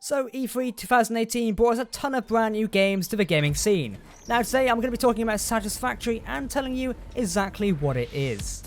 So E3 2018 brought us a ton of brand new games to the gaming scene. Now today I'm going to be talking about Satisfactory and telling you exactly what it is.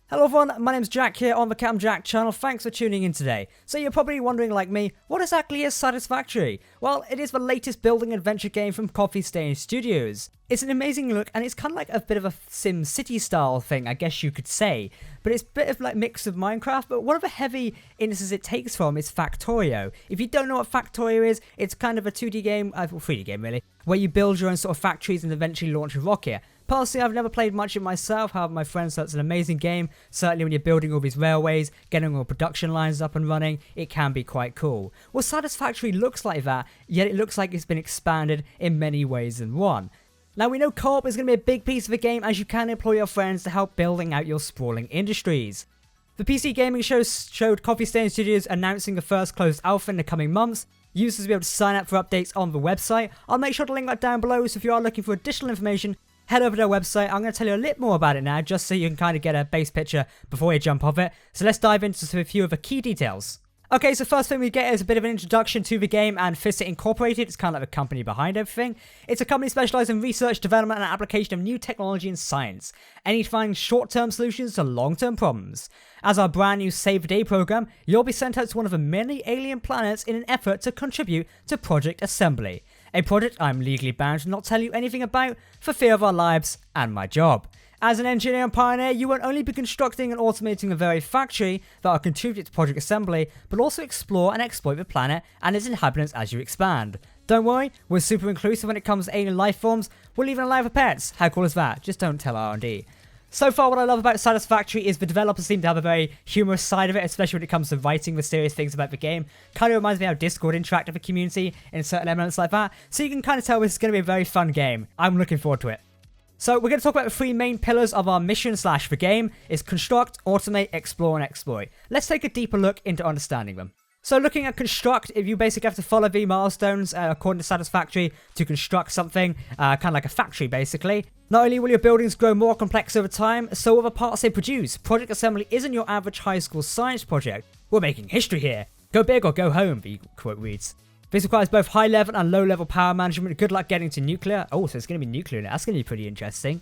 Hello everyone, my name's Jack here on the Cam Jack channel. Thanks for tuning in today. So you're probably wondering like me, what exactly is Satisfactory? Well, it is the latest building adventure game from Coffee Stain Studios. It's an amazing look and it's kind of like a bit of a Sim City style thing, I guess you could say. But it's a bit of like mix of Minecraft, but one of the heavy instances it takes from is Factorio. If you don't know what Factorio is, it's kind of a 2D game, well 3D game really, where you build your own sort of factories and eventually launch a rocket. Personally, I've never played much of it myself, however my friends say it's an amazing game. Certainly when you're building all these railways, getting all production lines up and running, it can be quite cool. Well, Satisfactory looks like that, yet it looks like it's been expanded in many ways than one. Now we know co-op is going to be a big piece of the game as you can employ your friends to help building out your sprawling industries. The PC gaming show showed Coffee Stain Studios announcing the first closed alpha in the coming months. Users will be able to sign up for updates on the website. I'll make sure to link that down below, so if you are looking for additional information, head over to their website. I'm going to tell you a little more about it now, just so you can kind of get a base picture before you jump off it. So let's dive into a few of the key details. Okay, so first thing we get is a bit of an introduction to the game and Fissit Incorporated. It's kind of like the company behind everything. It's a company specialized in research, development, and application of new technology and science, aiming to find short-term solutions to long-term problems. As our brand new Save the Day program, you'll be sent out to one of the many alien planets in an effort to contribute to Project Assembly, a project I'm legally bound to not tell you anything about for fear of our lives and my job. As an engineer and pioneer, you won't only be constructing and automating the very factory that will contribute to Project Assembly, but also explore and exploit the planet and its inhabitants as you expand. Don't worry, we're super inclusive when it comes to alien life forms. We'll even allow for pets. How cool is that? Just don't tell R&D. So far, what I love about Satisfactory is the developers seem to have a very humorous side of it, especially when it comes to writing the serious things about the game. Kind of reminds me how Discord interacts with the community in certain elements like that. So you can kind of tell this is going to be a very fun game. I'm looking forward to it. So we're going to talk about the three main pillars of our mission / the game is construct, automate, explore, and exploit. Let's take a deeper look into understanding them. So looking at construct, if you basically have to follow the milestones according to Satisfactory to construct something, kind of like a factory basically. Not only will your buildings grow more complex over time, so will the parts they produce. Project Assembly isn't your average high school science project. We're making history here. Go big or go home, the quote reads. This requires both high level and low level power management. Good luck getting to nuclear. Oh, so it's going to be nuclear now. That's going to be pretty interesting.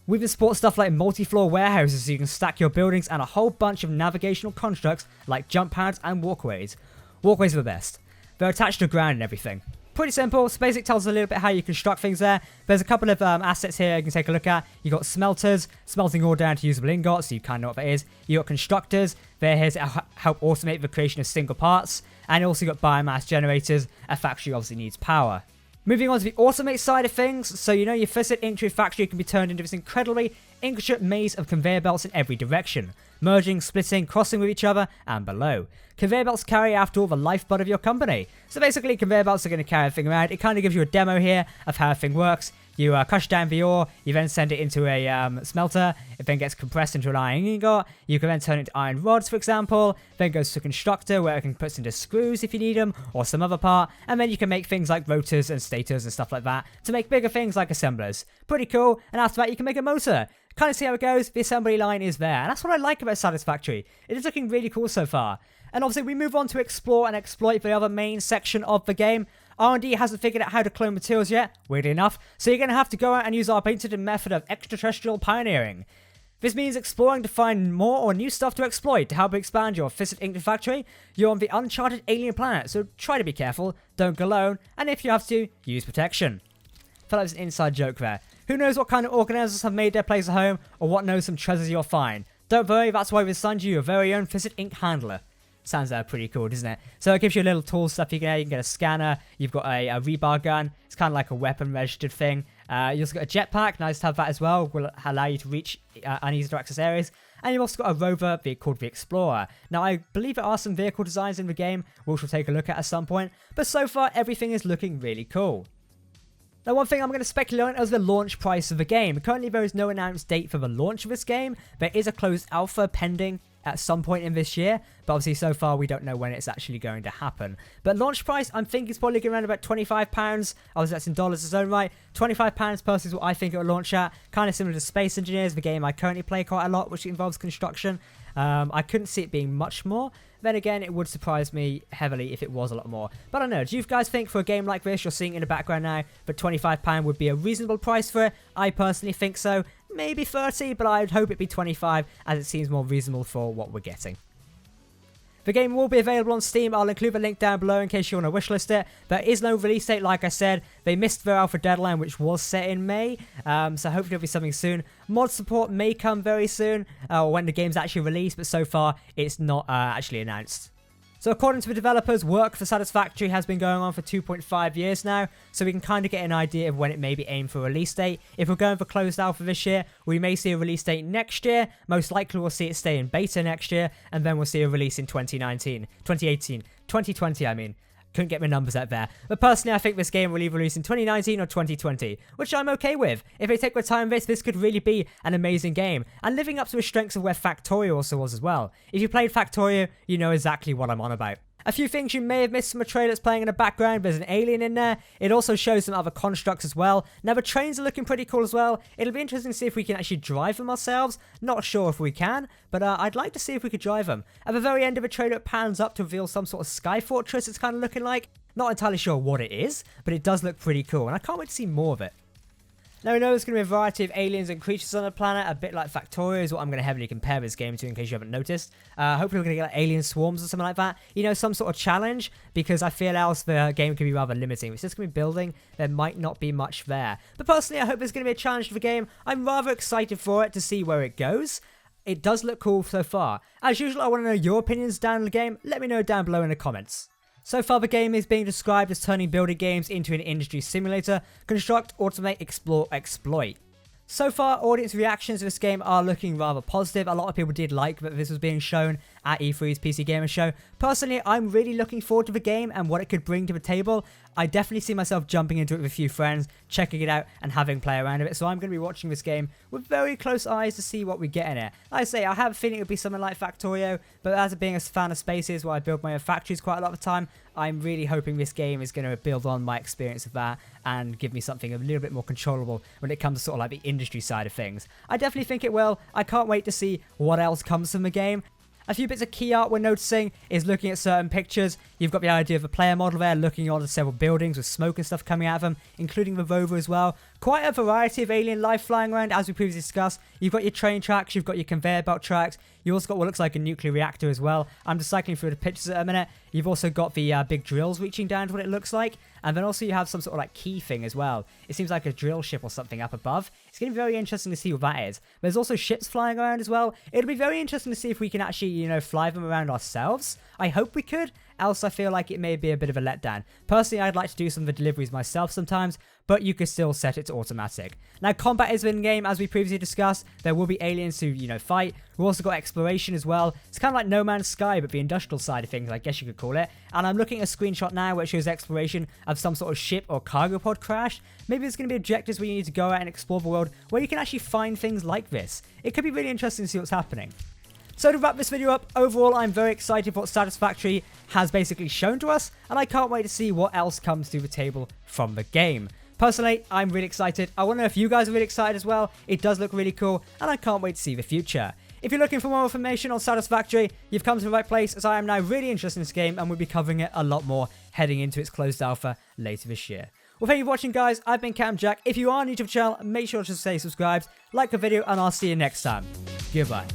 We can support stuff like multi-floor warehouses so you can stack your buildings and a whole bunch of navigational constructs like jump pads and walkways. Walkways are the best. They're attached to the ground and everything. Pretty simple. So basically tells us a little bit how you construct things there. There's a couple of assets here you can take a look at. You got smelters, smelting ore down to usable ingots, so you kind of know what that is. You got constructors. They're here to help automate the creation of single parts. And you also got biomass generators. A factory obviously needs power. Moving on to the automate side of things, so you know your Fissit Inc factory can be turned into this incredibly intricate maze of conveyor belts in every direction, merging, splitting, crossing with each other, and below. Conveyor belts carry, after all, the lifeblood of your company. So basically, conveyor belts are going to carry everything around. It kind of gives you a demo here of how everything works. You crush down the ore, you then send it into a smelter, it then gets compressed into an iron ingot, you can then turn it into iron rods for example, then goes to a constructor where it can put into screws if you need them, or some other part, and then you can make things like rotors and stators and stuff like that to make bigger things like assemblers. Pretty cool, and after that you can make a motor. Kind of see how it goes, the assembly line is there, and that's what I like about Satisfactory. It is looking really cool so far. And obviously we move on to explore and exploit the other main section of the game. R&D hasn't figured out how to clone materials yet, weirdly enough, so you're going to have to go out and use our patented method of extraterrestrial pioneering. This means exploring to find more or new stuff to exploit to help expand your Fissit Inc factory. You're on the uncharted alien planet, so try to be careful, don't go alone, and if you have to, use protection. I felt like it was an inside joke there. Who knows what kind of organisers have made their place at home, or what knows some treasures you'll find. Don't worry, that's why we've assigned you your very own Visit Ink handler. Sounds pretty cool, doesn't it? So it gives you a little tool stuff you can get a scanner, you've got a rebar gun, it's kind of like a weapon registered thing. You also got a jetpack, nice to have that as well, will allow you to reach uneasy to access areas. And you've also got a rover called the Explorer. Now I believe there are some vehicle designs in the game, which we'll take a look at some point, but so far everything is looking really cool. Now one thing I'm going to speculate on is the launch price of the game. Currently there is no announced date for the launch of this game. There is a closed alpha pending at some point in this year, but obviously so far we don't know when it's actually going to happen. But launch price, I'm thinking it's probably going around about £25. Obviously that's in dollars its own right. £25 personally is what I think it will launch at. Kind of similar to Space Engineers, the game I currently play quite a lot, which involves construction. I couldn't see it being much more. Then again, it would surprise me heavily if it was a lot more. But I don't know, do you guys think for a game like this, you're seeing in the background now, that £25 would be a reasonable price for it? I personally think so. Maybe 30, but I'd hope it'd be 25, as it seems more reasonable for what we're getting. The game will be available on Steam. I'll include the link down below in case you want to wishlist it. There is no release date, like I said. They missed their alpha deadline, which was set in May. So hopefully there'll be something soon. Mod support may come very soon, when the game's actually released, but so far it's not actually announced. So according to the developers, work for Satisfactory has been going on for 2.5 years now, so we can kind of get an idea of when it may be aimed for a release date. If we're going for closed alpha this year, we may see a release date next year. Most likely we'll see it stay in beta next year, and then we'll see a release in 2019, 2018, 2020 I mean. Couldn't get my numbers out there. But personally, I think this game will either release in 2019 or 2020, which I'm okay with. If they take their time with this could really be an amazing game, and living up to the strengths of where Factorio also was as well. If you played Factorio, you know exactly what I'm on about. A few things you may have missed from the trailer that's playing in the background. There's an alien in there. It also shows some other constructs as well. Now the trains are looking pretty cool as well. It'll be interesting to see if we can actually drive them ourselves. Not sure if we can, but I'd like to see if we could drive them. At the very end of the trailer it pans up to reveal some sort of sky fortress it's kind of looking like. Not entirely sure what it is, but it does look pretty cool and I can't wait to see more of it. Now we know there's going to be a variety of aliens and creatures on the planet, a bit like Factorio is what I'm going to heavily compare this game to in case you haven't noticed. Hopefully we're going to get like alien swarms or something like that. You know, some sort of challenge, because I feel else the game can be rather limiting. If it's just going to be building, there might not be much there. But personally, I hope there's going to be a challenge to the game. I'm rather excited for it to see where it goes. It does look cool so far. As usual, I want to know your opinions down in the game. Let me know down below in the comments. So far the game is being described as turning building games into an industry simulator. Construct, automate, explore, exploit. So far, audience reactions to this game are looking rather positive. A lot of people did like that this was being shown at E3's PC Gamer Show. Personally, I'm really looking forward to the game and what it could bring to the table. I definitely see myself jumping into it with a few friends, checking it out and having play around with it. So I'm going to be watching this game with very close eyes to see what we get in it. Like I say, I have a feeling it would be something like Factorio, but as being a fan of spaces where I build my own factories quite a lot of the time, I'm really hoping this game is going to build on my experience of that and give me something a little bit more controllable when it comes to sort of like the industry side of things. I definitely think it will. I can't wait to see what else comes from the game. A few bits of key art we're noticing is looking at certain pictures. You've got the idea of a player model there looking on several buildings with smoke and stuff coming out of them, including the rover as well. Quite a variety of alien life flying around, as we previously discussed. You've got your train tracks, you've got your conveyor belt tracks. You also got what looks like a nuclear reactor as well. I'm just cycling through the pictures at a minute. You've also got the big drills reaching down to what it looks like. And then also you have some sort of like key thing as well. It seems like a drill ship or something up above. It's going to be very interesting to see what that is. There's also ships flying around as well. It'll be very interesting to see if we can actually, you know, fly them around ourselves. I hope we could, else I feel like it may be a bit of a letdown. Personally, I'd like to do some of the deliveries myself sometimes, but you could still set it to automatic. Now, combat is in game, as we previously discussed. There will be aliens who, you know, fight. We've also got exploration as well. It's kind of like No Man's Sky, but the industrial side of things, I guess you could call it. And I'm looking at a screenshot now which shows exploration of some sort of ship or cargo pod crash. Maybe there's going to be objectives where you need to go out and explore the world where you can actually find things like this. It could be really interesting to see what's happening. So to wrap this video up, overall I'm very excited for what Satisfactory has basically shown to us, and I can't wait to see what else comes to the table from the game. Personally, I'm really excited. I want to know if you guys are really excited as well. It does look really cool, and I can't wait to see the future. If you're looking for more information on Satisfactory, you've come to the right place, as I am now really interested in this game and we'll be covering it a lot more heading into its closed alpha later this year. Well, thank you for watching, guys. I've been Captain Jack. If you are new to the channel, make sure to stay subscribed, like the video, and I'll see you next time. Goodbye.